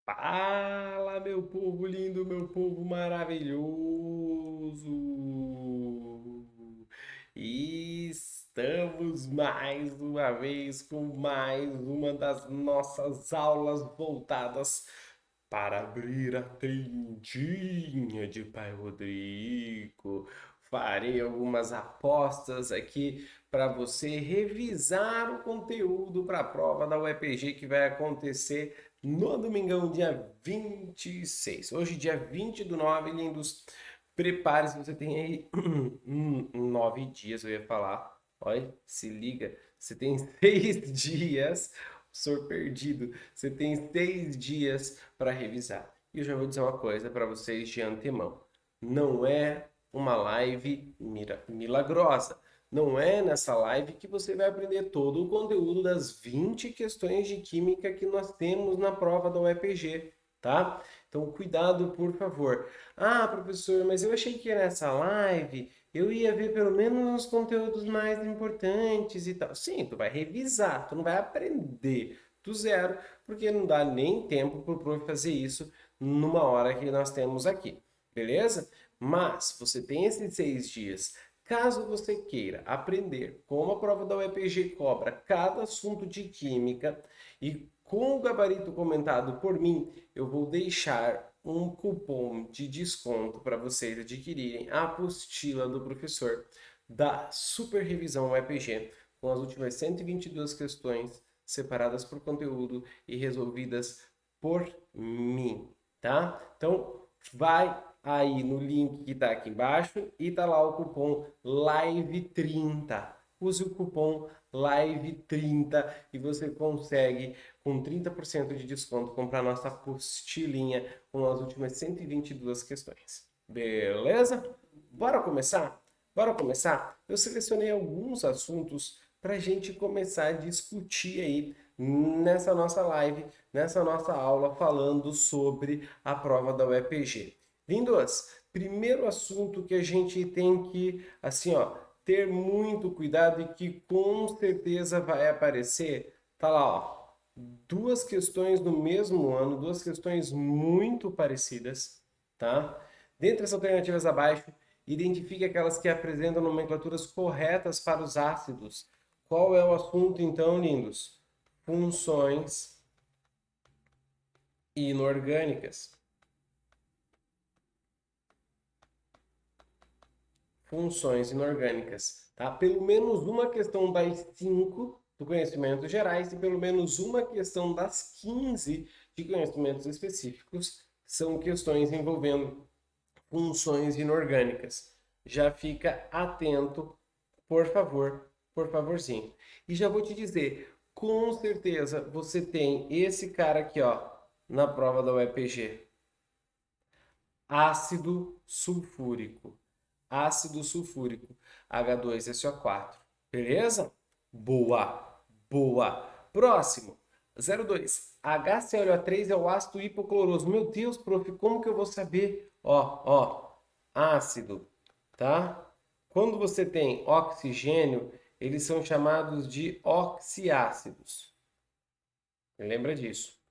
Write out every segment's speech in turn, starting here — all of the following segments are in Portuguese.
Fala, meu povo lindo, meu povo maravilhoso! Estamos mais uma vez com mais uma das nossas aulas voltadas para abrir a tendinha de Pai Rodrigo. Farei algumas apostas aqui para você revisar o conteúdo para a prova da UEPG que vai acontecer no domingão, dia 26. Hoje, dia 20 do 9, lindos. Prepare-se, você tem aí 9 dias, eu ia falar. Olha, se liga, você tem 6 dias, sou perdido. Você tem 6 dias para revisar. E eu já vou dizer uma coisa para vocês de antemão: não é uma live milagrosa. Não é nessa live que você vai aprender todo o conteúdo das 20 questões de química que nós temos na prova da UEPG, tá? Então, cuidado, por favor. Ah, professor, mas eu achei que nessa live eu ia ver pelo menos os conteúdos mais importantes e tal. Sim, tu vai revisar, tu não vai aprender do zero, porque não dá nem tempo para o prof fazer isso numa hora que nós temos aqui, beleza? Mas você tem esses 6 dias. Caso você queira aprender como a prova da UEPG cobra cada assunto de química e com o gabarito comentado por mim, eu vou deixar um cupom de desconto para vocês adquirirem a apostila do professor da Super Revisão UEPG, com as últimas 122 questões separadas por conteúdo e resolvidas por mim, tá? Então, vai aí no link que está aqui embaixo e tá lá o cupom LIVE30. Use o cupom LIVE30 e você consegue, com 30% de desconto, comprar nossa apostilinha com as últimas 122 questões. Beleza? Bora começar? Bora começar? Eu selecionei alguns assuntos para a gente começar a discutir aí nessa nossa live, nessa nossa aula, falando sobre a prova da UEPG. Lindos, primeiro assunto que a gente tem que, assim, ó, ter muito cuidado e que com certeza vai aparecer, tá lá, ó, duas questões no mesmo ano, duas questões muito parecidas, tá? Dentre as alternativas abaixo, identifique aquelas que apresentam nomenclaturas corretas para os ácidos. Qual é o assunto então, lindos? Funções inorgânicas. Funções inorgânicas, tá? Pelo menos uma questão das 5 do conhecimento gerais e pelo menos uma questão das 15 de conhecimentos específicos são questões envolvendo funções inorgânicas. Já fica atento, por favorzinho. E já vou te dizer, com certeza você tem esse cara aqui, ó, na prova da UEPG. Ácido sulfúrico. Ácido sulfúrico. H2SO4. Beleza? Boa. Boa. Próximo. 02. HClO3 é o ácido hipocloroso. Meu Deus, prof, como que eu vou saber? Ó. Ácido, tá? Quando você tem oxigênio, eles são chamados de oxiácidos. Lembra disso.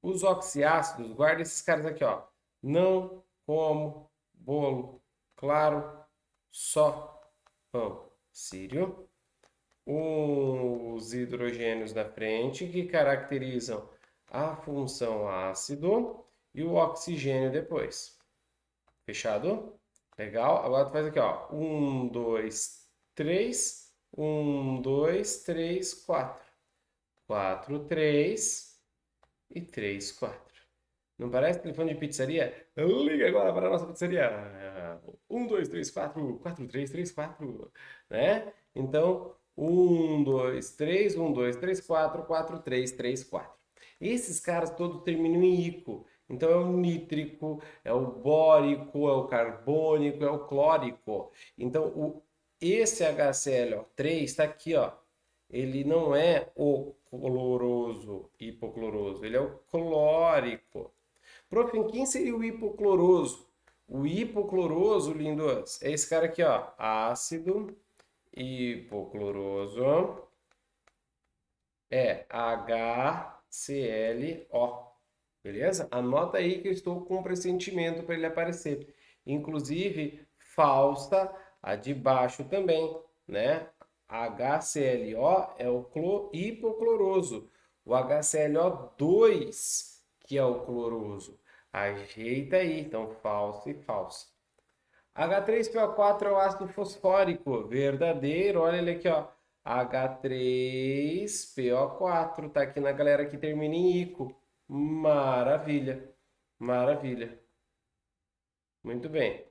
Os oxiácidos, guarda esses caras aqui, ó. Não como bolo, claro, só pão. Sírio. Os hidrogênios na frente, que caracterizam a função ácido, e o oxigênio depois. Fechado? Legal? Agora tu faz aqui, ó. 1, 2, 3. 1, 2, 3, 4. 4, 3 e 3, 4. Não parece telefone de pizzaria? Liga agora para a nossa pizzaria. 1, 2, 3, 4, 4, 3, 3, 4, né? Então, 1, 2, 3, 1, 2, 3, 4, 4, 3, 3, 4. Esses caras todos terminam em ico. Então, é o nítrico, é o bórico, é o carbônico, é o clórico. Então, esse HClO3 está aqui, ó. Ele não é o cloroso, hipocloroso, ele é o clórico. Prof, quem seria o hipocloroso? O hipocloroso, lindos, é esse cara aqui, ó. Ácido hipocloroso é HClO. Beleza? Anota aí que eu estou com um pressentimento para ele aparecer. Inclusive, falsa, a de baixo também, né? HClO é o hipocloroso. O HClO2 que é o cloroso. Ajeita aí, então falso e falso. H3PO4 é o ácido fosfórico, verdadeiro. Olha ele aqui, ó. H3PO4, tá aqui na galera que termina em ico. Maravilha, maravilha. Muito bem.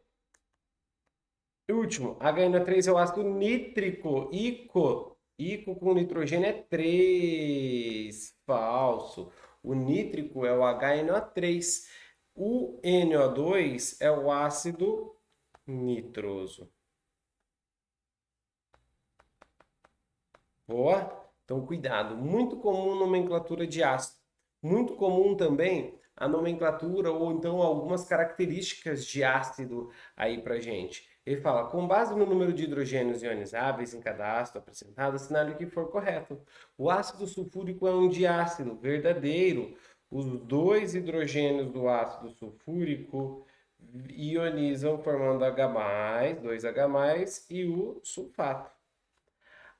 E último, HNO3 é o ácido nítrico, ico. Ico com nitrogênio é 3. Falso. O nítrico é o HNO3. O NO2 é o ácido nitroso. Boa? Então, cuidado. Muito comum nomenclatura de ácido. Muito comum também a nomenclatura ou então algumas características de ácido aí pra gente. Ele fala, com base no número de hidrogênios ionizáveis em cada ácido apresentado, assinale o que for correto. O ácido sulfúrico é um diácido verdadeiro. Os dois hidrogênios do ácido sulfúrico ionizam formando H+, 2H+, e o sulfato.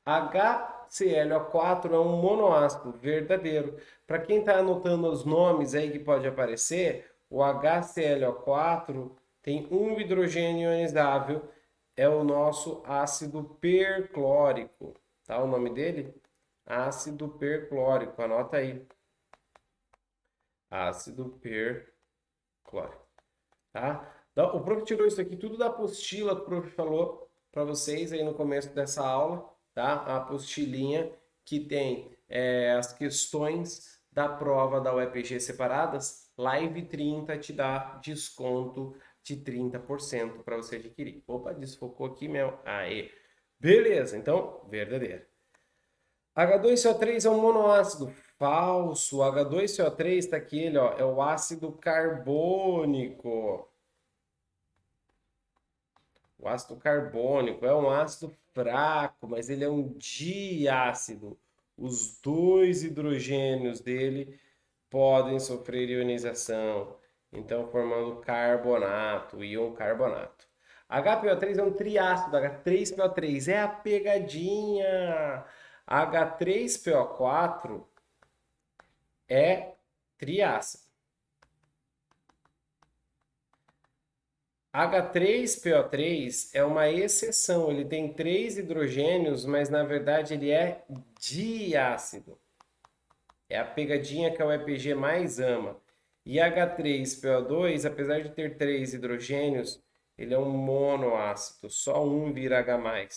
HClO4 é um monoácido verdadeiro. Para quem está anotando os nomes aí que pode aparecer, o HClO4 tem um hidrogênio ionizável, é o nosso ácido perclórico. Tá o nome dele? Ácido perclórico, anota aí. Ácido perclórico, tá? O prof tirou isso aqui tudo da apostila que o prof falou para vocês aí no começo dessa aula, tá? A apostilinha que tem as questões da prova da UEPG separadas, Live 30 te dá desconto de 30% para você adquirir. Opa, desfocou aqui, meu. Aê. Beleza, então, verdadeiro. H2CO3 é um monoácido. Falso. H2CO3 está aqui, ele, ó, é o ácido carbônico. O ácido carbônico é um ácido fraco, mas ele é um diácido. Os dois hidrogênios dele podem sofrer ionização, então formando carbonato, íon carbonato. HPO3 é um triácido, H3PO3 é a pegadinha. H3PO4 é triácido. H3PO3 é uma exceção, ele tem 3 hidrogênios, mas na verdade ele é diácido. É a pegadinha que a UEPG mais ama. E H3PO2, apesar de ter 3 hidrogênios, ele é um monoácido, só um vira H+.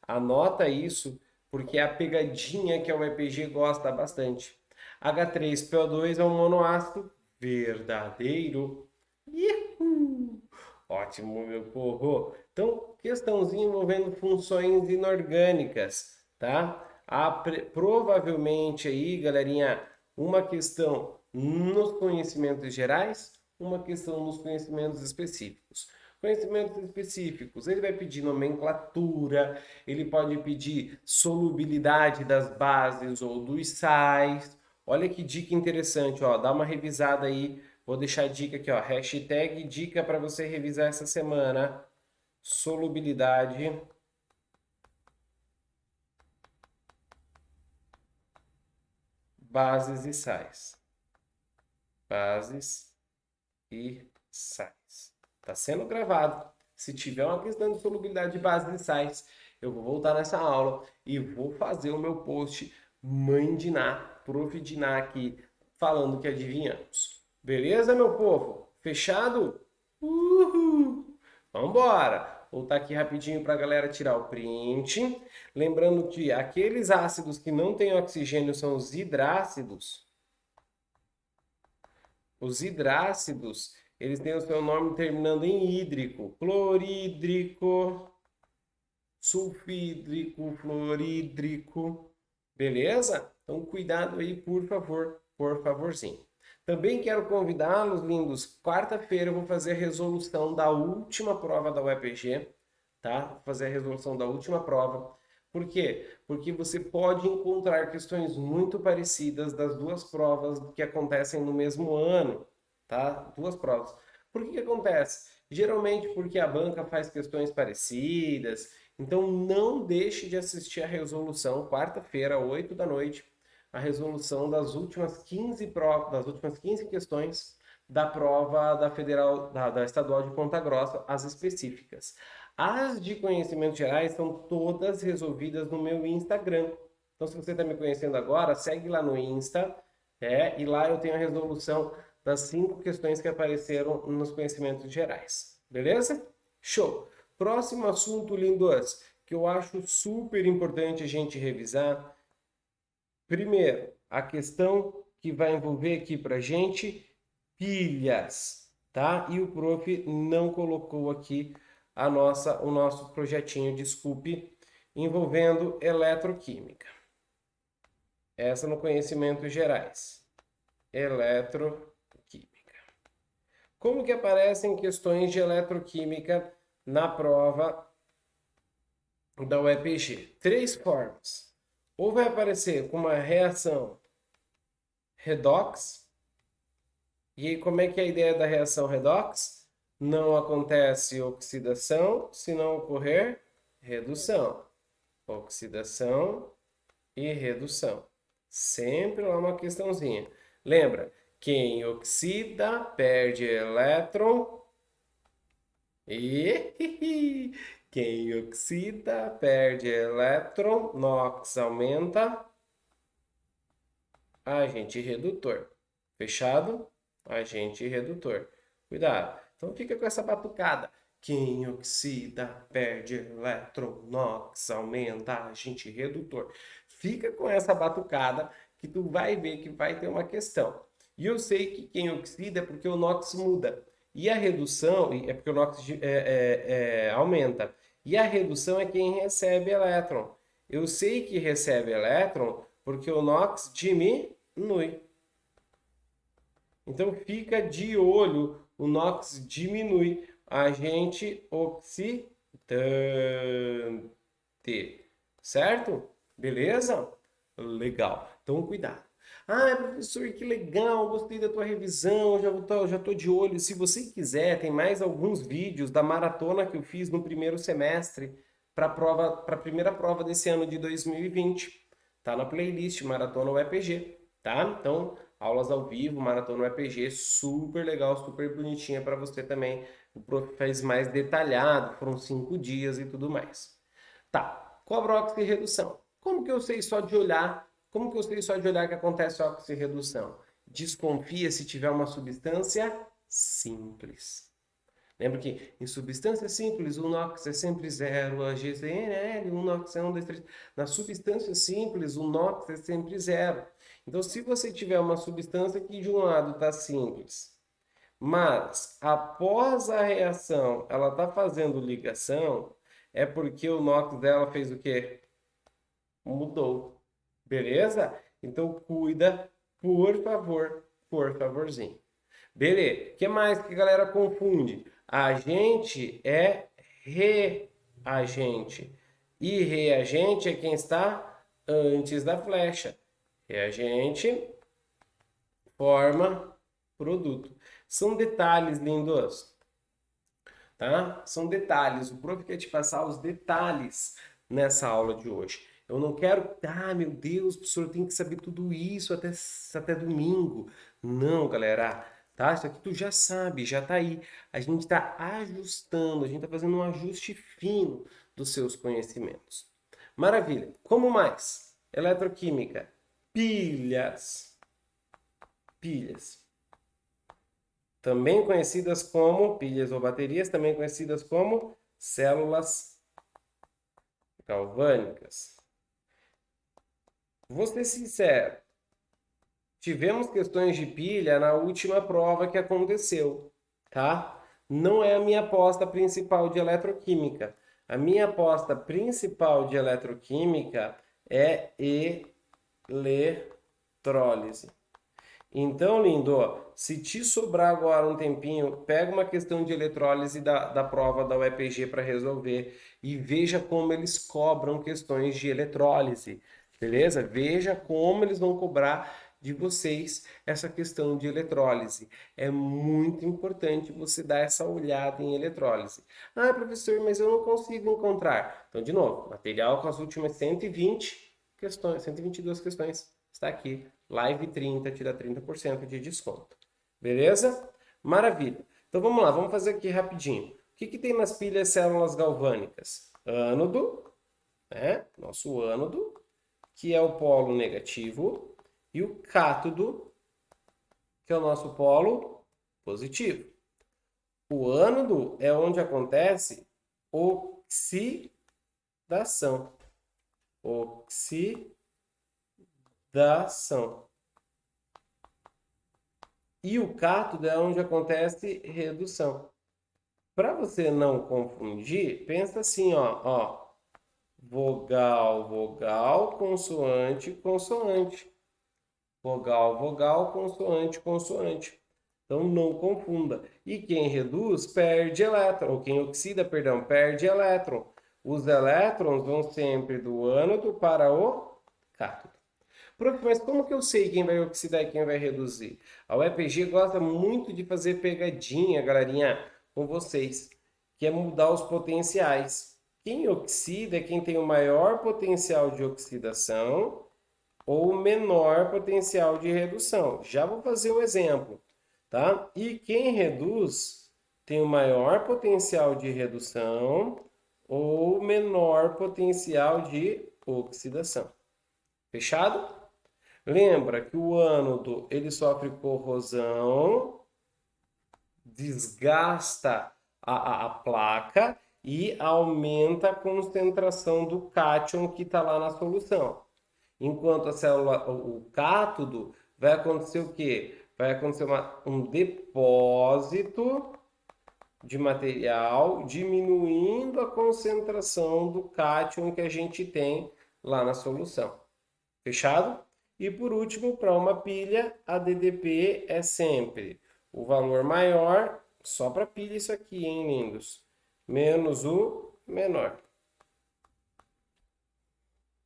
Anota isso, porque é a pegadinha que a UEPG gosta bastante. H3PO2 é um monoácido verdadeiro. Uhul! Ótimo, meu povo. Então, questãozinha envolvendo funções inorgânicas, tá? Provavelmente aí, galerinha, uma questão nos conhecimentos gerais, uma questão nos conhecimentos específicos. Conhecimentos específicos, ele vai pedir nomenclatura, ele pode pedir solubilidade das bases ou dos sais. Olha que dica interessante, ó, dá uma revisada aí. Vou deixar a dica aqui, ó, hashtag dica para você revisar essa semana. Solubilidade bases e sais. Bases e sais. Está sendo gravado. Se tiver uma questão de solubilidade de bases e sais, eu vou voltar nessa aula e vou fazer o meu post Mãe Diná, Prof. Diná aqui, falando que adivinhamos. Beleza, meu povo? Fechado? Uhul! Vambora! Voltar aqui rapidinho para a galera tirar o print. Lembrando que aqueles ácidos que não têm oxigênio são os hidrácidos. Os hidrácidos, eles têm o seu nome terminando em hídrico. Clorídrico, sulfídrico, fluorídrico. Beleza? Então, cuidado aí, por favor, por favorzinho. Também quero convidá-los, lindos. Quarta-feira eu vou fazer a resolução da última prova da UEPG, tá? Vou fazer a resolução da última prova. Por quê? Porque você pode encontrar questões muito parecidas das duas provas que acontecem no mesmo ano, tá? Duas provas. Por que que acontece? Geralmente porque a banca faz questões parecidas, então não deixe de assistir a resolução, quarta-feira, 8 da noite, a resolução das últimas 15 provas, das últimas 15 questões da prova da Federal, da Estadual de Ponta Grossa, as específicas. As de conhecimentos gerais são todas resolvidas no meu Instagram. Então, se você está me conhecendo agora, segue lá no Insta, e lá eu tenho a resolução das 5 questões que apareceram nos conhecimentos gerais. Beleza? Show! Próximo assunto, lindos, que eu acho super importante a gente revisar. Primeiro, a questão que vai envolver aqui para gente pilhas, tá? E o prof não colocou aqui o nosso projetinho, desculpe, envolvendo eletroquímica. Essa no conhecimentos gerais. Eletroquímica. Como que aparecem questões de eletroquímica na prova da UEPG? 3 formas. Ou vai aparecer com uma reação redox. E aí, como é que é a ideia da reação redox? Não acontece oxidação se não ocorrer redução. Oxidação e redução. Sempre lá uma questãozinha. Lembra? Quem oxida perde elétron. E quem oxida perde elétron. NOx aumenta. Agente redutor. Fechado? Agente redutor. Cuidado. Então fica com essa batucada. Quem oxida perde elétron, NOx aumenta, agente redutor. Fica com essa batucada que tu vai ver que vai ter uma questão. E eu sei que quem oxida é porque o NOx muda. E a redução é porque o NOx aumenta. E a redução é quem recebe elétron. Eu sei que recebe elétron porque o NOx diminui. Então fica de olho, o NOx diminui, agente oxidante, certo? Beleza? Legal. Então cuidado. Ah, professor, que legal, gostei da tua revisão, já tô de olho. Se você quiser, tem mais alguns vídeos da maratona que eu fiz no primeiro semestre para a primeira prova desse ano de 2020. Tá na playlist Maratona UEPG, tá? Então, aulas ao vivo, Maratona UEPG, super legal, super bonitinha para você também. O prof fez mais detalhado, foram 5 dias e tudo mais. Tá, cobre-oxirredução. Como que eu sei só de olhar? Como que eu sei só de olhar que acontece a oxirredução? Desconfia se tiver uma substância simples. Lembra que em substância simples o NOx é sempre zero, a GCNL, o NOx é 1, 2, 3. Na substância simples o NOx é sempre zero. Então, se você tiver uma substância que de um lado está simples, mas após a reação ela está fazendo ligação, é porque o NOx dela fez o quê? Mudou. Beleza? Então, cuida, por favorzinho. Beleza. O que mais que a galera confunde? Agente é reagente. E reagente é quem está antes da flecha. Reagente forma produto. São detalhes, lindos. Tá? São detalhes. O prof quer te passar os detalhes nessa aula de hoje. Eu não quero, meu Deus, o professor tem que saber tudo isso até domingo. Não, galera. Tá? Isso aqui tu já sabe, já tá aí. A gente está ajustando, a gente está fazendo um ajuste fino dos seus conhecimentos. Maravilha. Como mais? Eletroquímica. Pilhas. Pilhas. Também conhecidas como pilhas ou baterias, também conhecidas como células galvânicas. Vou ser sincero, tivemos questões de pilha na última prova que aconteceu, tá? Não é a minha aposta principal de eletroquímica. A minha aposta principal de eletroquímica é eletrólise. Então, lindo, ó, se te sobrar agora um tempinho, pega uma questão de eletrólise da prova da UEPG para resolver e veja como eles cobram questões de eletrólise, beleza? Veja como eles vão cobrar de vocês essa questão de eletrólise. É muito importante você dar essa olhada em eletrólise. Ah, professor, mas eu não consigo encontrar. Então, de novo, material com as últimas 120 questões, 122 questões está aqui. Live 30 te dá 30% de desconto. Beleza? Maravilha. Então vamos lá, vamos fazer aqui rapidinho. O que tem nas pilhas células galvânicas? Ânodo, né? Nosso ânodo, que é o polo negativo, e o cátodo, que é o nosso polo positivo. O ânodo é onde acontece oxidação. Oxidação. E o cátodo é onde acontece redução. Para você não confundir, pensa assim, ó, vogal, vogal, consoante, consoante. Vogal, vogal, consoante, consoante. Então não confunda. E quem reduz perde elétron, ou quem oxida, perdão, perde elétron. Os elétrons vão sempre do ânodo para o cátodo. Prof, mas como que eu sei quem vai oxidar e quem vai reduzir? A UEPG gosta muito de fazer pegadinha, galerinha, com vocês, que é mudar os potenciais. Quem oxida é quem tem o maior potencial de oxidação ou o menor potencial de redução. Já vou fazer um exemplo, tá? E quem reduz tem o maior potencial de redução ou menor potencial de oxidação. Fechado? Lembra que o ânodo ele sofre corrosão, desgasta a placa e aumenta a concentração do cátion que está lá na solução. Enquanto a célula, o cátodo, vai acontecer o quê? Vai acontecer um depósito de material, diminuindo a concentração do cátion que a gente tem lá na solução. Fechado? E por último, para uma pilha, a DDP é sempre o valor maior, só para pilha isso aqui, hein, lindos? Menos o menor.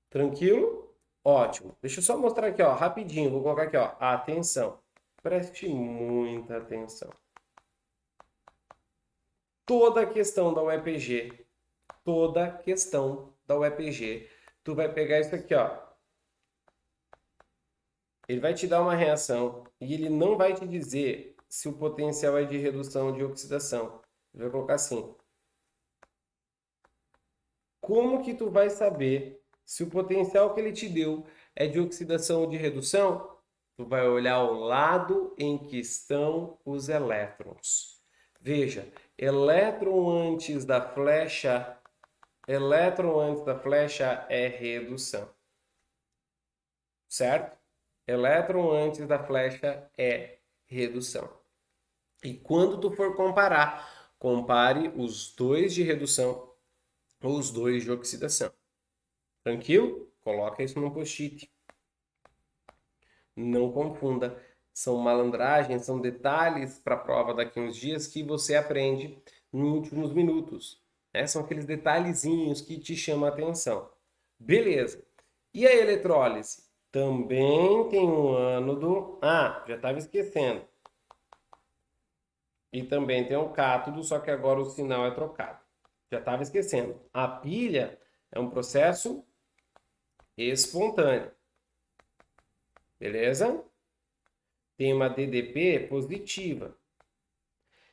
Tranquilo? Ótimo. Deixa eu só mostrar aqui, ó, rapidinho. Vou colocar aqui, ó, atenção. Preste muita atenção. Toda a questão da UEPG, tu vai pegar isso aqui, ó. Ele vai te dar uma reação e ele não vai te dizer se o potencial é de redução ou de oxidação. Ele vai colocar assim. Como que tu vai saber se o potencial que ele te deu é de oxidação ou de redução? Tu vai olhar o lado em que estão os elétrons. Veja, elétron antes da flecha é redução. Certo? Elétron antes da flecha é redução. E quando tu for comparar, compare os dois de redução ou os dois de oxidação. Tranquilo? Coloca isso num post-it. Não confunda. São malandragens, são detalhes para a prova daqui a uns dias que você aprende nos últimos minutos. Né? São aqueles detalhezinhos que te chamam a atenção. Beleza. E a eletrólise? Também tem um ânodo. Ah, já estava esquecendo. E também tem um cátodo, só que agora o sinal é trocado. Já estava esquecendo. A pilha é um processo espontâneo. Beleza? Tem uma DDP positiva.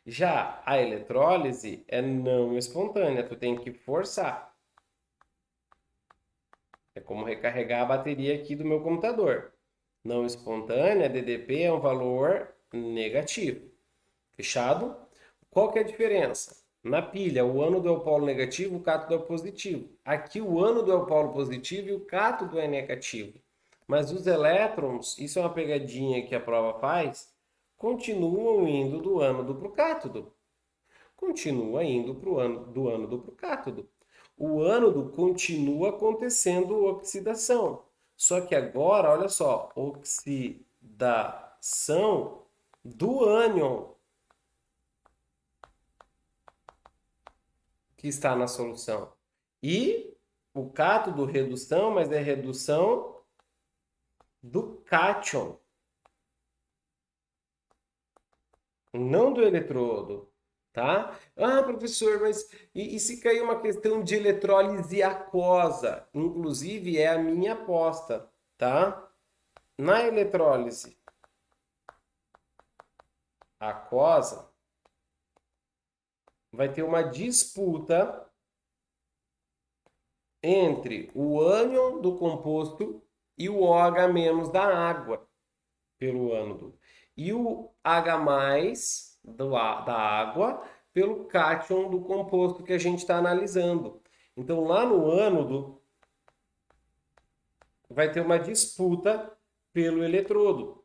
Já a eletrólise é não espontânea, tu tem que forçar. É como recarregar a bateria aqui do meu computador. Não espontânea, DDP é um valor negativo. Fechado? Qual que é a diferença? Na pilha, o ânodo é o polo negativo, o cátodo é o positivo. Aqui o ânodo é o polo positivo e o cátodo é negativo. Mas os elétrons, isso é uma pegadinha que a prova faz, continuam indo do ânodo para o cátodo. Continua indo do ânodo para o cátodo. O ânodo continua acontecendo oxidação. Só que agora, olha só, oxidação. são do ânion que está na solução. E o cátodo redução, mas é redução do cátion, não do eletrodo, tá? Ah, professor, mas e se cair uma questão de eletrólise aquosa? Inclusive, é a minha aposta, tá? Na eletrólise aquosa, vai ter uma disputa entre o ânion do composto e o OH- da água pelo ânodo. E o H- da água pelo cátion do composto que a gente está analisando. Então, lá no ânodo, vai ter uma disputa pelo eletrodo.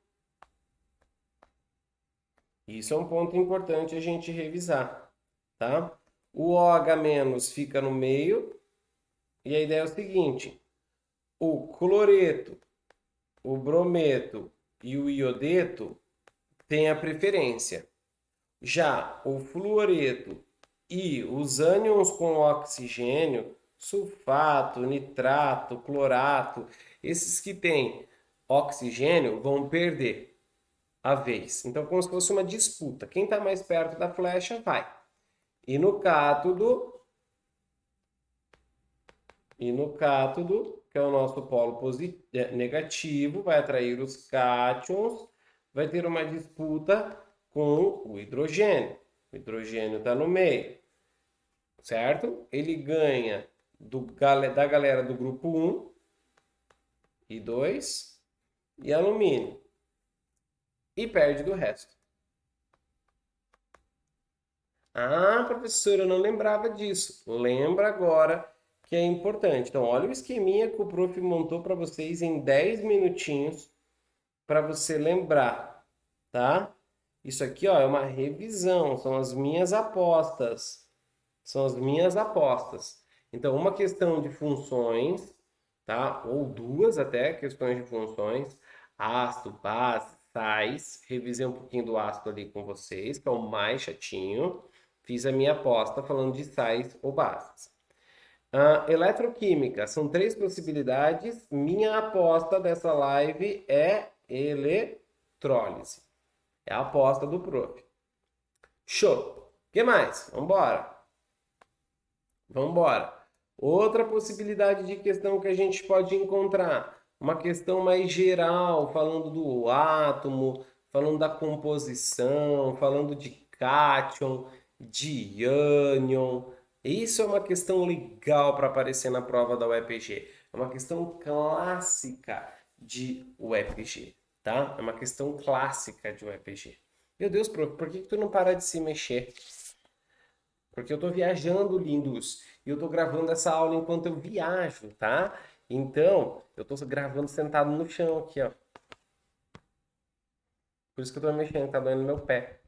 Isso é um ponto importante a gente revisar, tá? O OH- fica no meio, e a ideia é o seguinte: o cloreto, o brometo e o iodeto têm a preferência. Já o fluoreto e os ânions com oxigênio, sulfato, nitrato, clorato, esses que têm oxigênio vão perder a vez. Então, como se fosse uma disputa. Quem está mais perto da flecha vai. E no cátodo, que é o nosso polo negativo, vai atrair os cátions, vai ter uma disputa com o hidrogênio. O hidrogênio está no meio, certo? Ele ganha da galera do grupo 1 e 2 e alumínio. E perde do resto. Ah, professor, eu não lembrava disso. Lembra agora que é importante. Então, olha o esqueminha que o prof montou para vocês em 10 minutinhos para você lembrar, tá? Isso aqui, ó, é uma revisão, são as minhas apostas. São as minhas apostas. Então, uma questão de funções, tá? Ou duas até questões de funções, ácido, base, sais. Revisei um pouquinho do ácido ali com vocês, que é o mais chatinho. Fiz a minha aposta falando de sais ou bases. Eletroquímica, são três possibilidades. Minha aposta dessa live é eletrólise. É a aposta do prof. Show! O que mais? Vambora! Vambora! Outra possibilidade de questão que a gente pode encontrar, uma questão mais geral, falando do átomo, falando da composição, falando de cátion, de ânion. Isso é uma questão legal para aparecer na prova da UEPG. É uma questão clássica de UEPG, tá? É uma questão clássica de UEPG. Meu Deus, por que tu não para de se mexer? Porque eu tô viajando, lindos, e eu tô gravando essa aula enquanto eu viajo, tá? Então, eu tô gravando sentado no chão aqui, ó. Por isso que eu tô mexendo, tá doendo meu pé.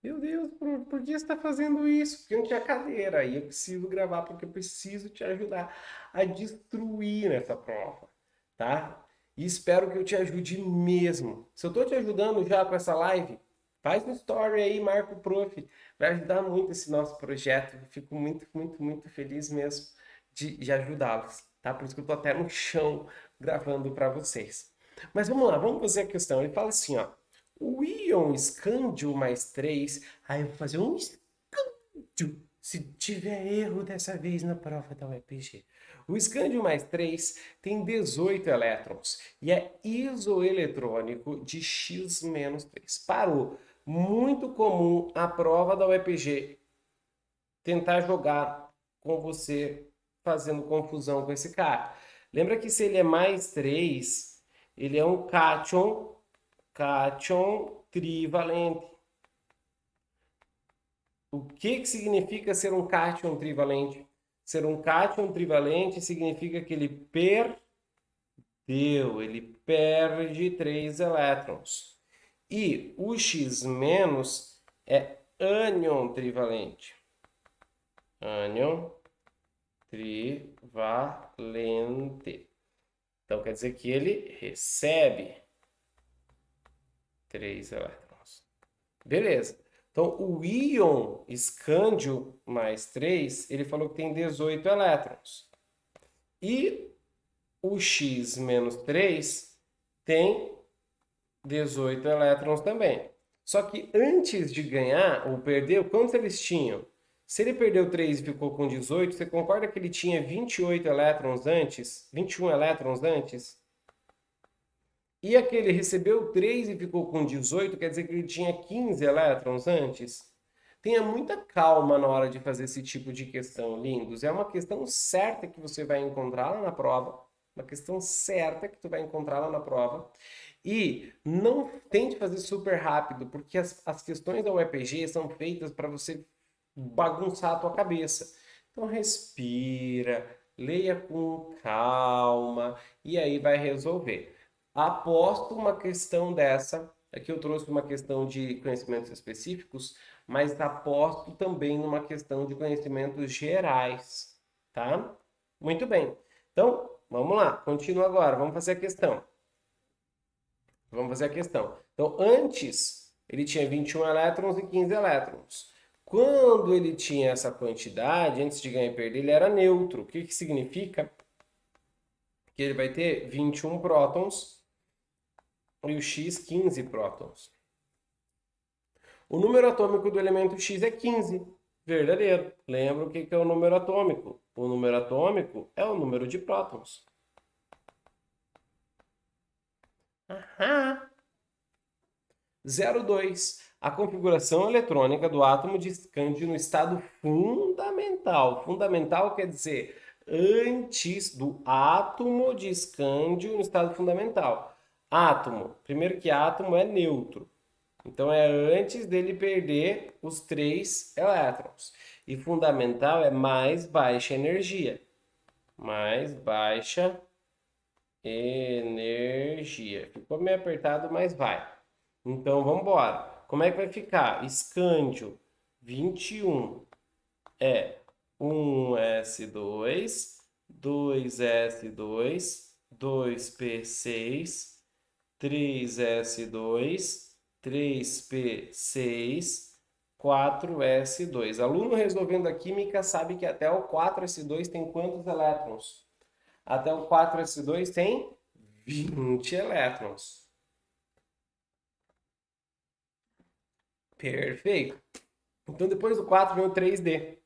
Meu Deus, por que você tá fazendo isso? Porque não tinha cadeira. Aí eu preciso gravar porque eu preciso te ajudar a destruir nessa prova, tá? E espero que eu te ajude mesmo. Se eu tô te ajudando já com essa live, faz um story aí, marca o prof. Vai ajudar muito esse nosso projeto. Eu fico muito, muito, muito feliz mesmo de ajudá-los, tá? Por isso que eu tô até no chão gravando para vocês. Mas vamos lá, vamos fazer a questão. Ele fala assim, ó. O íon escândio mais 3. Aí eu vou fazer um escândio. Se tiver erro dessa vez na prova da UEPG. O escândio mais 3 tem 18 elétrons e é isoeletrônico de X-3. Parou. Muito comum a prova da UEPG tentar jogar com você fazendo confusão com esse cara. Lembra que se ele é mais 3, ele é um cátion trivalente. O que significa ser um cátion trivalente? Ser um cátion trivalente significa que ele perde 3 elétrons. E o X- é ânion trivalente. Ânion trivalente. Então quer dizer que ele recebe 3 elétrons. Beleza. Então, o íon escândio mais 3, ele falou que tem 18 elétrons. E o X menos 3 tem 18 elétrons também. Só que antes de ganhar ou perder, quantos eles tinham? Se ele perdeu 3 e ficou com 18, você concorda que ele tinha 28 elétrons antes? 21 elétrons antes? E aquele recebeu 3 e ficou com 18, quer dizer que ele tinha 15 elétrons antes? Tenha muita calma na hora de fazer esse tipo de questão, lindos. É uma questão certa que você vai encontrar lá na prova. Uma questão certa que tu vai encontrar lá na prova. E não tente fazer super rápido, porque as questões da UEPG são feitas para você bagunçar a tua cabeça. Então respira, leia com calma e aí vai resolver. Aposto uma questão dessa, aqui eu trouxe uma questão de conhecimentos específicos, mas aposto também numa questão de conhecimentos gerais, tá? Muito bem. Então, vamos lá, continua agora, vamos fazer a questão. Vamos fazer a questão. Então, antes, ele tinha 21 elétrons e 15 elétrons. Quando ele tinha essa quantidade, antes de ganhar e perder, ele era neutro. O que que significa? Que ele vai ter 21 prótons e o X 15 prótons. O número atômico do elemento X é 15. Verdadeiro. Lembra o que é o número atômico? O número atômico é o número de prótons. Aham. 02. A configuração eletrônica do átomo de escândio no estado fundamental. Fundamental quer dizer antes do átomo de escândio no estado fundamental. Átomo. Primeiro que átomo é neutro. Então é antes dele perder os 3 elétrons. E fundamental é mais baixa energia. Mais baixa energia. Ficou meio apertado, mas vai. Então vamos embora. Como é que vai ficar? Escândio 21 é 1s2, 2s2, 2p6, 3s2, 3p6, 4s2. Aluno resolvendo a química sabe que até o 4s2 tem quantos elétrons? Até o 4s2 tem 20 elétrons. Perfeito. Então depois do 4 vem o 3D.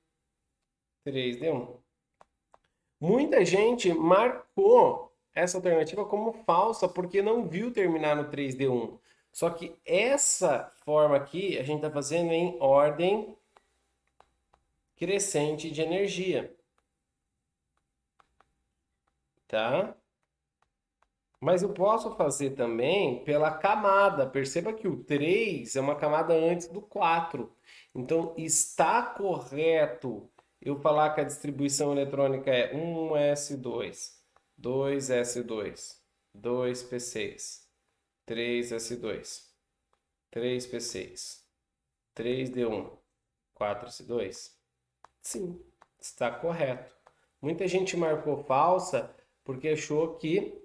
3D1. Muita gente marcou essa alternativa como falsa porque não viu terminar no 3D1. Só que essa forma aqui a gente está fazendo em ordem crescente de energia. Tá? Mas eu posso fazer também pela camada. Perceba que o 3 é uma camada antes do 4. Então, está correto eu falar que a distribuição eletrônica é 1s2, 2s2, 2p6, 3s2, 3p6, 3d1, 4s2? Sim, está correto. Muita gente marcou falsa porque achou que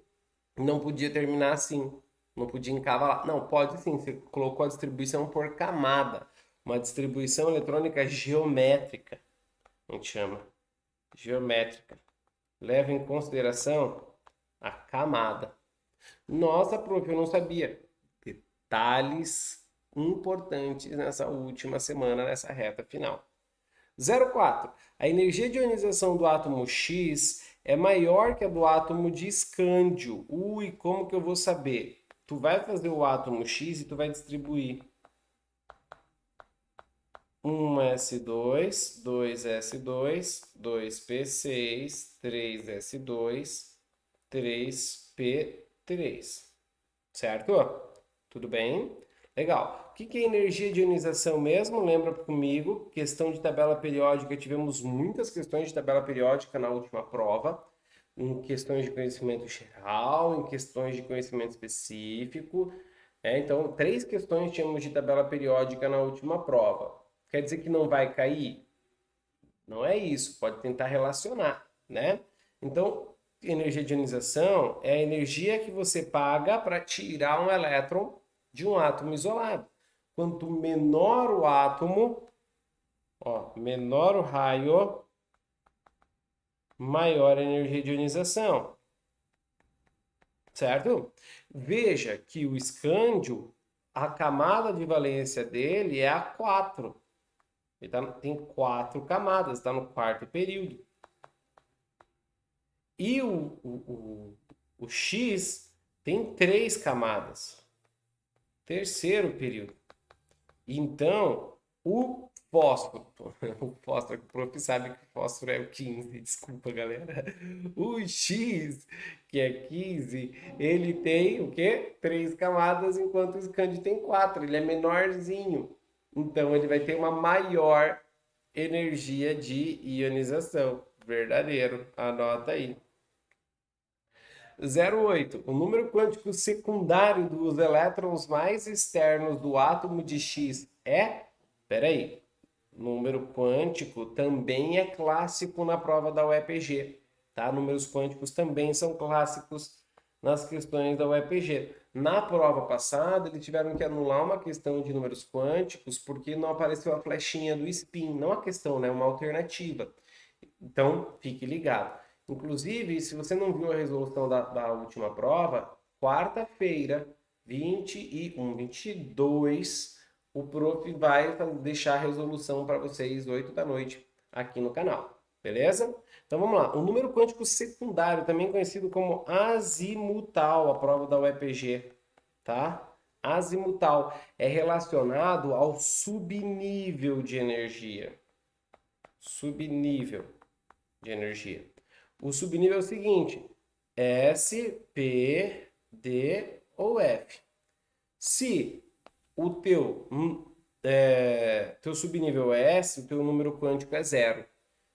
não podia terminar assim, não podia encavalar. Não, pode sim, você colocou a distribuição por camada. Uma distribuição eletrônica geométrica, a gente chama. Geométrica. Leva em consideração a camada. Nossa, prof, eu não sabia. Detalhes importantes nessa última semana, nessa reta final. 04. A energia de ionização do átomo X é maior que a do átomo de escândio. Ui, como que eu vou saber? Tu vai fazer o átomo X e tu vai distribuir 1s2, 2s2, 2p6, 3s2, 3p3. Certo? Tudo bem? Legal. O que é energia de ionização mesmo? Lembra comigo? Questão de tabela periódica. Tivemos muitas questões de tabela periódica na última prova. Em questões de conhecimento geral, em questões de conhecimento específico. Então, 3 questões tínhamos de tabela periódica na última prova. Quer dizer que não vai cair? Não é isso. Pode tentar relacionar, né? Então, energia de ionização é a energia que você paga para tirar um elétron de um átomo isolado. Quanto menor o átomo, ó, menor o raio, maior a energia de ionização, certo? Veja que o escândio, a camada de valência dele é a 4. Ele tem 4 camadas, está no quarto período. E o X tem 3 camadas, terceiro período. Então, o fósforo, o fósforo, o prof sabe que o fósforo é o 15, desculpa galera. O X, que é 15, ele tem o quê? 3 camadas, enquanto o escândio tem 4, ele é menorzinho. Então, ele vai ter uma maior energia de ionização. Verdadeiro, anota aí. 0,8. O número quântico secundário dos elétrons mais externos do átomo de X é. Peraí. Número quântico também é clássico na prova da UEPG. Tá? Números quânticos também são clássicos nas questões da UEPG. Na prova passada, eles tiveram que anular uma questão de números quânticos porque não apareceu a flechinha do spin. Não a questão, né? Uma alternativa. Então, fique ligado. Inclusive, se você não viu a resolução da última prova, quarta-feira, 21, 22, o prof vai deixar a resolução para vocês 8 da noite aqui no canal. Beleza? Então vamos lá. O número quântico secundário, também conhecido como azimutal, a prova da UEPG, tá? Azimutal é relacionado ao subnível de energia. Subnível de energia. O subnível é o seguinte: S, P, D ou F. Se o teu subnível é S, o teu número quântico é 0.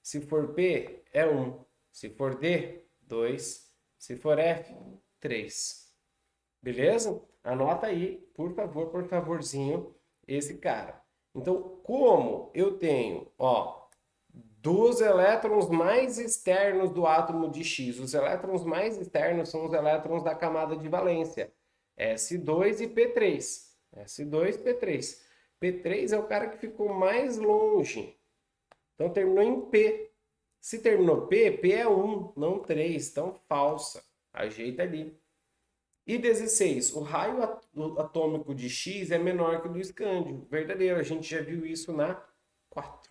Se for P, é 1. Se for D, 2. Se for F, 3. Beleza? Anota aí, por favorzinho, esse cara. Então, como eu tenho, ó, dos elétrons mais externos do átomo de X. Os elétrons mais externos são os elétrons da camada de valência, S2 e P3. S2 e P3. P3 é o cara que ficou mais longe. Então terminou em P. Se terminou P, P é 1, não 3. Então falsa. Ajeita ali. E 16, o raio atômico de X é menor que o do escândio. Verdadeiro, a gente já viu isso na 4.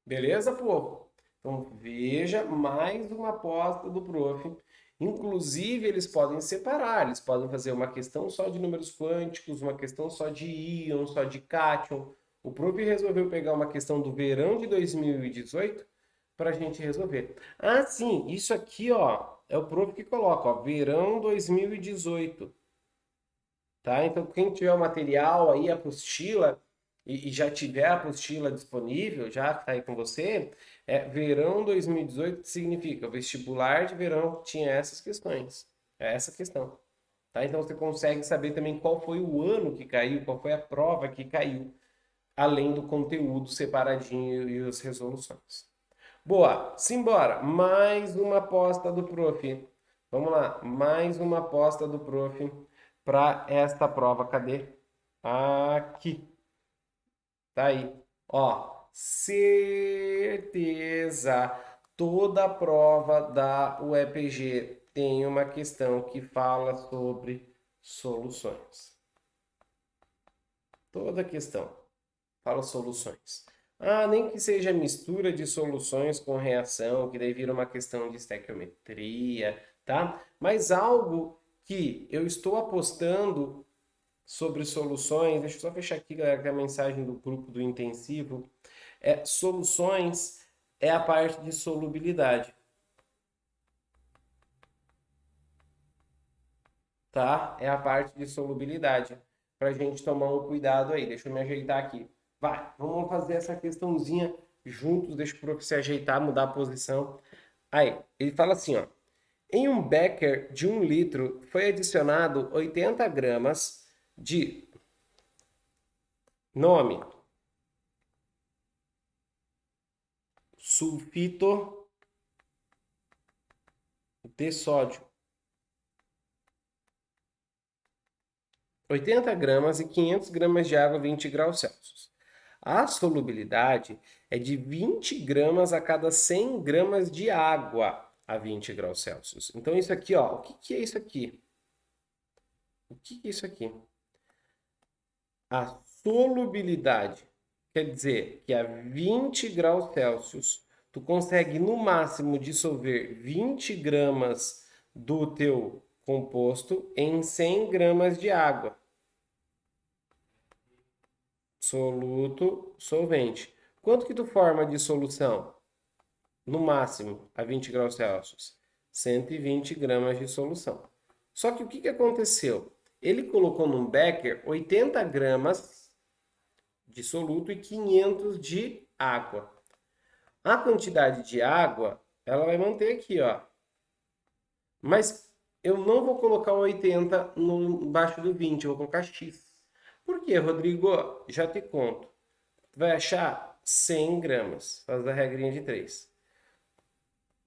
Beleza, povo? Então veja mais uma aposta do prof. Inclusive, eles podem separar, eles podem fazer uma questão só de números quânticos, uma questão só de íon, só de cátion. O prof resolveu pegar uma questão do verão de 2018 para a gente resolver. Ah, sim, isso aqui, ó, é o prof que coloca, ó, verão 2018. Tá? Então, quem tiver o material aí, a apostila, e já tiver a apostila disponível, já que está aí com você, verão 2018 significa o vestibular de verão tinha essas questões. É essa questão. Tá? Então, você consegue saber também qual foi o ano que caiu, qual foi a prova que caiu, além do conteúdo separadinho e as resoluções. Boa, simbora. Mais uma aposta do prof. Vamos lá, mais uma aposta do prof para esta prova. Cadê? Aqui. Tá aí. Ó, certeza. Toda prova da UEPG tem uma questão que fala sobre soluções. Toda questão fala soluções. Ah, nem que seja mistura de soluções com reação, que daí vira uma questão de estequiometria, tá? Mas algo que eu estou apostando sobre soluções, deixa eu só fechar aqui, galera, que é a mensagem do grupo do intensivo, soluções é a parte de solubilidade, tá? É a parte de solubilidade, para a gente tomar um cuidado aí. Deixa eu me ajeitar aqui. Vai, vamos fazer essa questãozinha juntos, deixa o prof se ajeitar, mudar a posição. Aí, ele fala assim, ó. Em um becker de 1 litro foi adicionado 80 gramas de nome, sulfito de sódio. 80 gramas e 500 gramas de água a 20 graus Celsius. A solubilidade é de 20 gramas a cada 100 gramas de água a 20 graus Celsius. Então, isso aqui, ó, o que que é isso aqui? O que que é isso aqui? A solubilidade quer dizer que a 20 graus Celsius tu consegue no máximo dissolver 20 gramas do teu composto em 100 gramas de água. Soluto, solvente. Quanto que tu forma de solução? No máximo, a 20 graus Celsius. 120 gramas de solução. Só que o que aconteceu? Ele colocou num becker 80 gramas de soluto e 500 de água. A quantidade de água, ela vai manter aqui, ó. Mas eu não vou colocar 80 embaixo do 20, eu vou colocar X. Por quê, Rodrigo? Já te conto. Vai achar 100 gramas. Faz a regrinha de 3.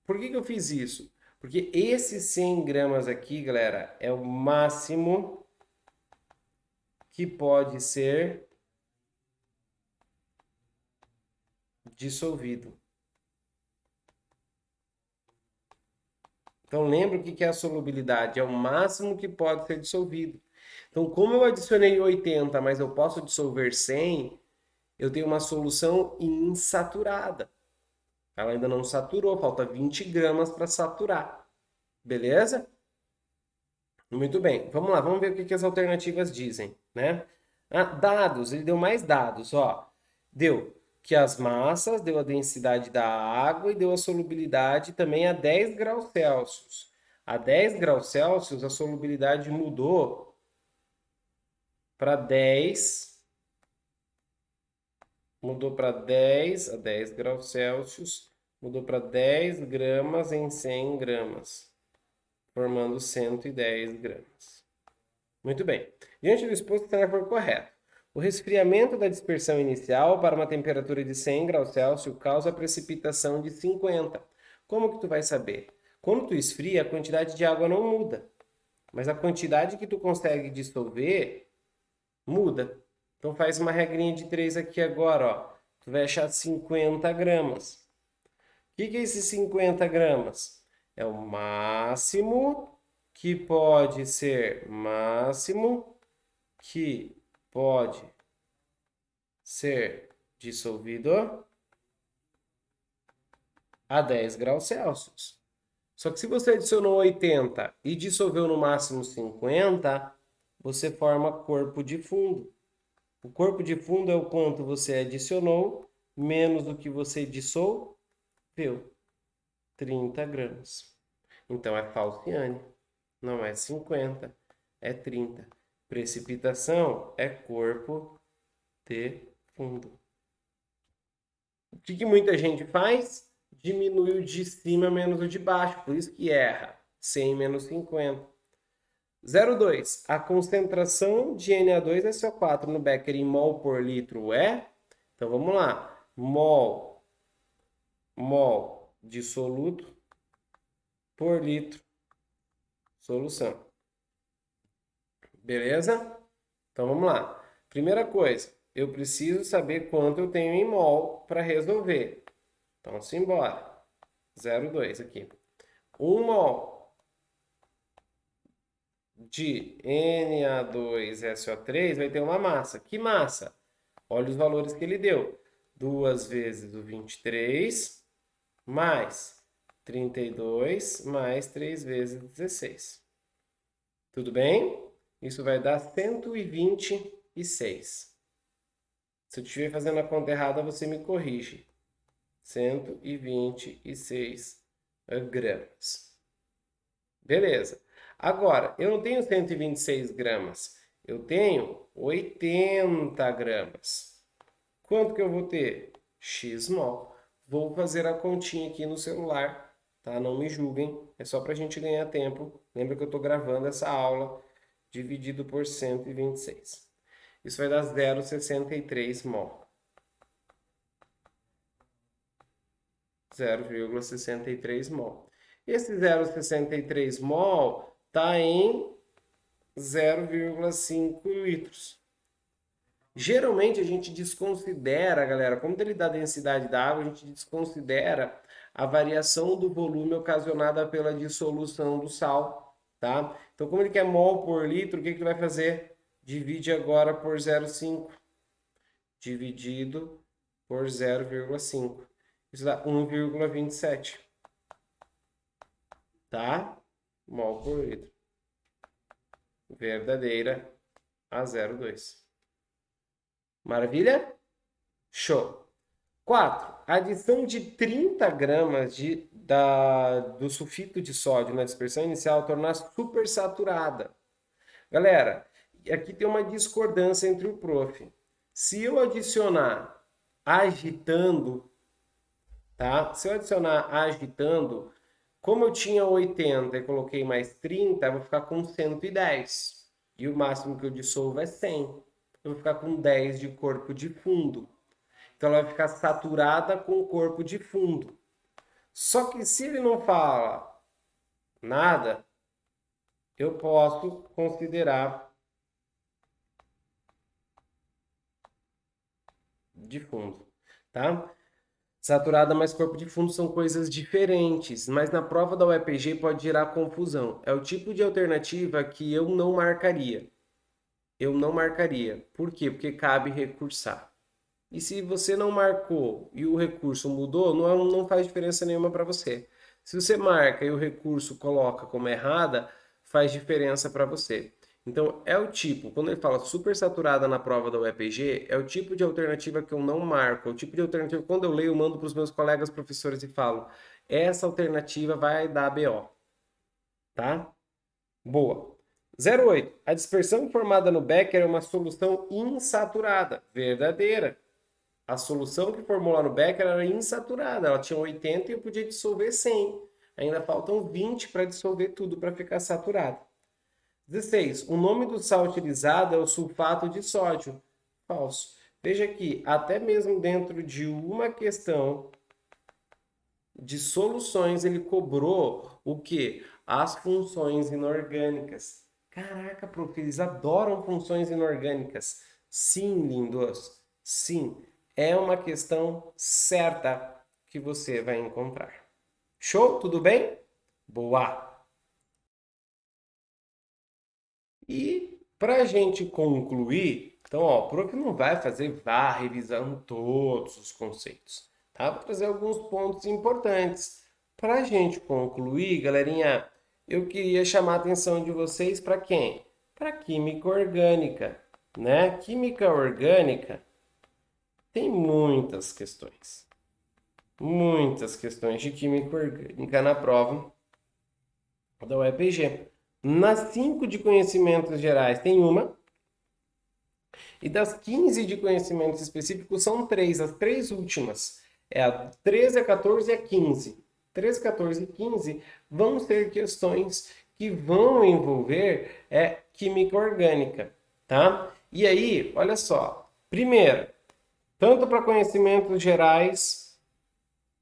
Por que eu fiz isso? Porque esses 100 gramas aqui, galera, é o máximo que pode ser dissolvido. Então, lembra o que é a solubilidade? É o máximo que pode ser dissolvido. Então, como eu adicionei 80, mas eu posso dissolver 100, eu tenho uma solução insaturada. Ela ainda não saturou, falta 20 gramas para saturar. Beleza? Muito bem. Vamos lá, vamos ver o que as alternativas dizem, né? Dados, ele deu mais dados, ó. Deu que as massas, deu a densidade da água e deu a solubilidade também a 10 graus Celsius. A 10 graus Celsius, a solubilidade mudou para 10, mudou para 10, a 10 graus Celsius, mudou para 10 gramas em 100 gramas, formando 110 gramas. Muito bem. Diante do exposto, o tarefa foi correto. O resfriamento da dispersão inicial para uma temperatura de 100 graus Celsius causa precipitação de 50. Como que tu vai saber? Quando tu esfria, a quantidade de água não muda, mas a quantidade que tu consegue dissolver muda. Então faz uma regrinha de 3 aqui agora, ó. Tu vai achar 50 gramas. O que é esses 50 gramas? É o máximo que pode ser dissolvido a 10 graus Celsius. Só que se você adicionou 80 e dissolveu no máximo 50, você forma corpo de fundo. O corpo de fundo é o quanto você adicionou menos do que você dissolveu, 30 gramas. Então é falciane, não é 50, é 30. Precipitação é corpo de fundo. O que muita gente faz? Diminui o de cima menos o de baixo, por isso que erra. 100 menos 50. 0,2. A concentração de Na2SO4 no becker em mol por litro é? Então vamos lá. Mol de soluto por litro solução. Beleza? Então vamos lá. Primeira coisa, eu preciso saber quanto eu tenho em mol para resolver. Então simbora. 0,2 aqui. 1 mol de Na2SO3 vai ter uma massa. Que massa? Olha os valores que ele deu. 2 vezes o 23, mais 32, mais 3 vezes 16. Tudo bem? Isso vai dar 126. Se eu estiver fazendo a conta errada, você me corrige. 126 gramas. Beleza. Agora, eu não tenho 126 gramas. Eu tenho 80 gramas. Quanto que eu vou ter? X mol. Vou fazer a continha aqui no celular, tá? Não me julguem, é só para a gente ganhar tempo. Lembra que eu estou gravando essa aula dividido por 126. Isso vai dar 0,63 mol. 0,63 mol. Esse 0,63 mol está em 0,5 litros. Geralmente a gente desconsidera, galera, como ele dá a densidade da água, a gente desconsidera a variação do volume ocasionada pela dissolução do sal, tá? Então, como ele quer mol por litro, o que que ele vai fazer? Divide agora por 0,5 dividido por 0,5. Isso dá 1,27, tá? Mol por litro. Verdadeira a 0,2. Maravilha? Show. 4. Adição de 30 gramas do sulfito de sódio na dispersão inicial torna supersaturada. Galera, aqui tem uma discordância entre o prof. Se eu adicionar agitando, tá? Se eu adicionar agitando, como eu tinha 80 e coloquei mais 30, eu vou ficar com 110. E o máximo que eu dissolvo é 100. Eu vou ficar com 10 de corpo de fundo. Então ela vai ficar saturada com o corpo de fundo. Só que se ele não fala nada, eu posso considerar de fundo, tá? Saturada mais corpo de fundo são coisas diferentes, mas na prova da UEPG pode gerar confusão. É o tipo de alternativa que eu não marcaria. Eu não marcaria. Por quê? Porque cabe recursar. E se você não marcou e o recurso mudou, não faz diferença nenhuma para você. Se você marca e o recurso coloca como errada, faz diferença para você. Então, é o tipo, quando ele fala supersaturada na prova da UEPG, é o tipo de alternativa que eu não marco. É o tipo de alternativa que quando eu leio, eu mando para os meus colegas professores e falo, essa alternativa vai dar BO. Tá? Boa. 0,8. A dispersão formada no Becker é uma solução insaturada. Verdadeira. A solução que formou lá no Becker era insaturada. Ela tinha 80 e eu podia dissolver 100. Ainda faltam 20 para dissolver tudo para ficar saturado. 16. O nome do sal utilizado é o sulfato de sódio. Falso. Veja aqui, até mesmo dentro de uma questão de soluções, ele cobrou o quê? As funções inorgânicas. Caraca, prof, eles adoram funções inorgânicas. Sim, lindos. Sim, é uma questão certa que você vai encontrar. Show? Tudo bem? Boa! E para a gente concluir, então, ó, o prof não vai fazer revisando todos os conceitos, tá? Vou trazer alguns pontos importantes. Para a gente concluir, galerinha, eu queria chamar a atenção de vocês para quem? Para química orgânica, né? Química orgânica tem muitas questões de química orgânica na prova da UEPG. Nas 5 de conhecimentos gerais tem uma, e das 15 de conhecimentos específicos são 3, as 3 últimas. É a 13, a 14 e a 15. 13, 14 e 15 vão ser questões que vão envolver química orgânica, tá? E aí, olha só. Primeiro, tanto para conhecimentos gerais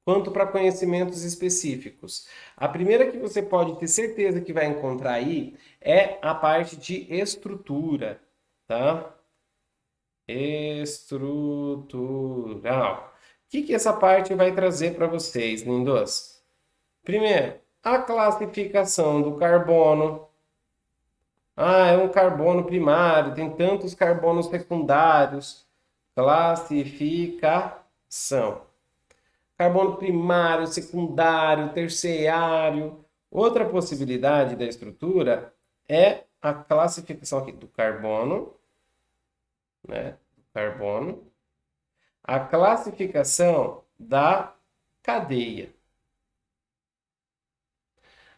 quanto para conhecimentos específicos. A primeira que você pode ter certeza que vai encontrar aí é a parte de estrutura, tá? Estrutural. O que essa parte vai trazer para vocês, lindos? Primeiro, a classificação do carbono. Ah, é um carbono primário, tem tantos carbonos secundários. Classificação. Carbono primário, secundário, terciário. Outra possibilidade da estrutura é a classificação aqui do carbono, né? Carbono. A classificação da cadeia.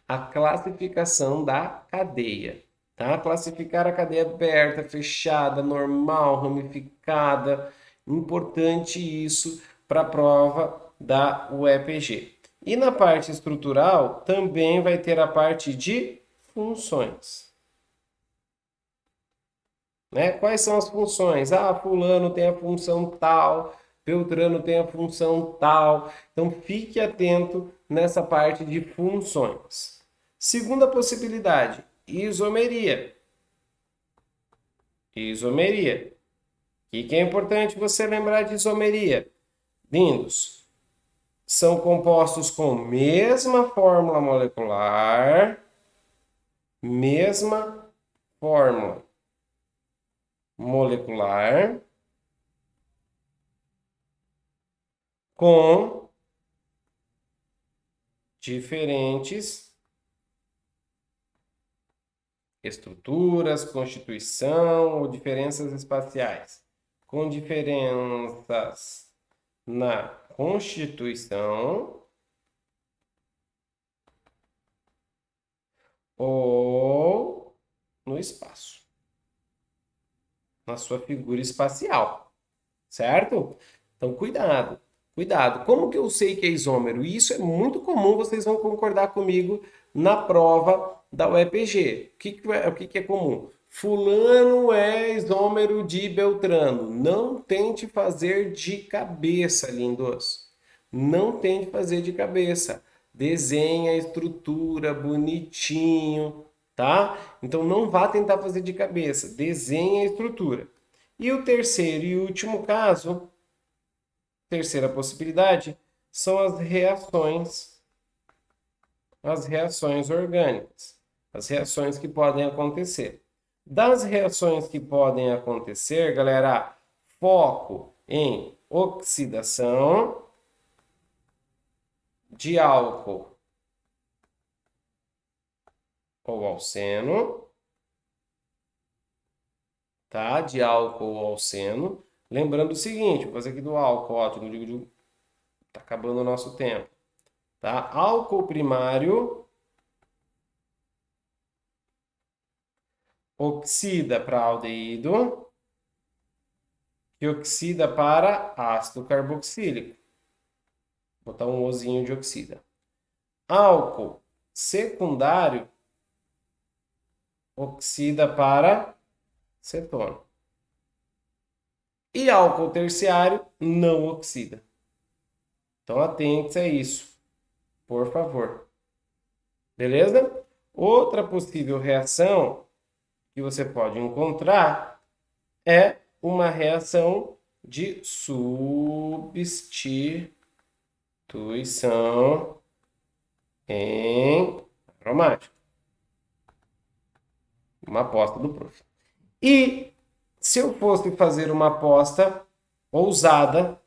A classificação da cadeia. Tá? Classificar a cadeia aberta, fechada, normal, ramificada. Importante isso para a prova da UEPG. E na parte estrutural também vai ter a parte de funções. Né? Quais são as funções? Ah, fulano tem a função tal, Beltrano tem a função tal. Então fique atento nessa parte de funções. Segunda possibilidade, isomeria. Isomeria. O que é importante você lembrar de isomeria? Lindos. São compostos com mesma fórmula molecular, mesma fórmula molecular, com diferentes estruturas, constituição ou diferenças espaciais. Com diferenças na constituição ou no espaço, na sua figura espacial, certo? Então, cuidado, cuidado. Como que eu sei que é isômero? Isso é muito comum, vocês vão concordar comigo na prova da UEPG. O que é comum? Fulano é isômero de Beltrano. Não tente fazer de cabeça, lindos. Não tente fazer de cabeça. Desenha a estrutura bonitinho, tá? Então não vá tentar fazer de cabeça. Desenha a estrutura. E o terceiro e último caso, terceira possibilidade, são as reações orgânicas, as reações que podem acontecer. Das reações que podem acontecer, galera, foco em oxidação de álcool ou alceno, tá? De álcool ou alceno. Lembrando o seguinte, vou fazer aqui do álcool, ó, tá acabando o nosso tempo, tá? Álcool primário oxida para aldeído, que oxida para ácido carboxílico. Vou botar um ozinho de oxida. Álcool secundário oxida para cetona. E álcool terciário não oxida. Então atente a isso, por favor. Beleza? Outra possível reação que você pode encontrar é uma reação de substituição em aromático. Uma aposta do prof. E se eu fosse fazer uma aposta ousada,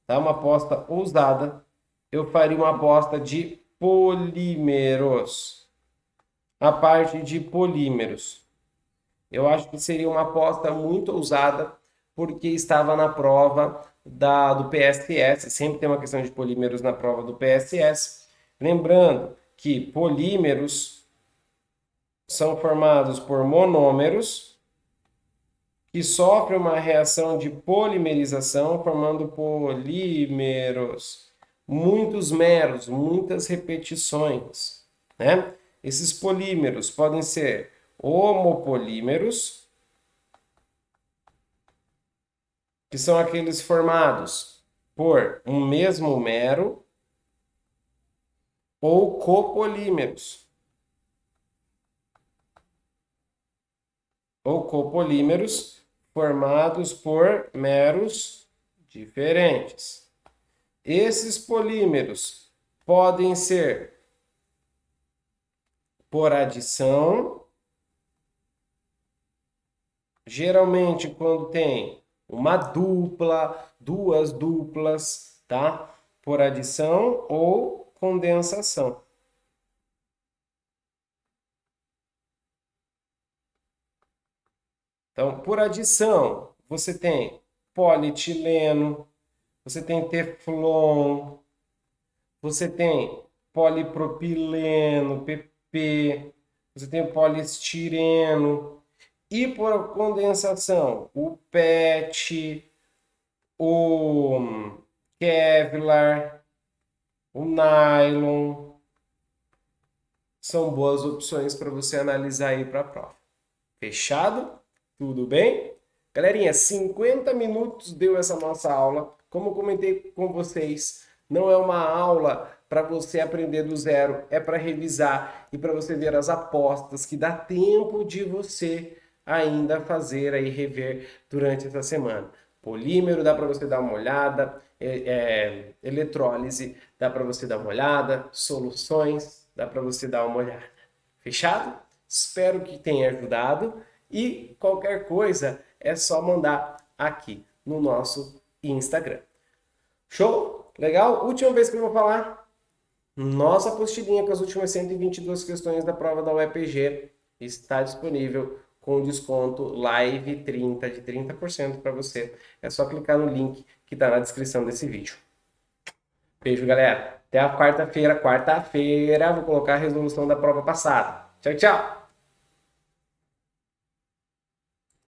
tá? Uma aposta ousada, eu faria uma aposta de polímeros. A parte de polímeros. Eu acho que seria uma aposta muito ousada, porque estava na prova do PSS. Sempre tem uma questão de polímeros na prova do PSS. Lembrando que polímeros são formados por monômeros que sofrem uma reação de polimerização, formando polímeros. Muitos meros, muitas repetições, né? Esses polímeros podem ser homopolímeros, que são aqueles formados por um mesmo mero, ou copolímeros. Ou copolímeros formados por meros diferentes. Esses polímeros podem ser por adição, geralmente quando tem uma dupla, duas duplas, tá? Por adição ou condensação. Então, por adição, você tem polietileno, você tem teflon, você tem polipropileno, PP, você tem poliestireno. E por condensação, o PET, o Kevlar, o nylon, são boas opções para você analisar aí para a prova. Fechado? Tudo bem? Galerinha, 50 minutos deu essa nossa aula. Como eu comentei com vocês, não é uma aula para você aprender do zero, é para revisar e para você ver as apostas que dá tempo de você ainda fazer aí, rever durante essa semana. Polímero dá para você dar uma olhada, eletrólise dá para você dar uma olhada, soluções dá para você dar uma olhada. Fechado? Espero que tenha ajudado e qualquer coisa é só mandar aqui no nosso Instagram. Show? Legal? Última vez que eu vou falar. Nossa apostilinha com as últimas 122 questões da prova da UEPG está disponível com desconto live 30 de 30% para você. É só clicar no link que está na descrição desse vídeo. Beijo, galera. Até a quarta-feira. Quarta-feira vou colocar a resolução da prova passada. Tchau, tchau.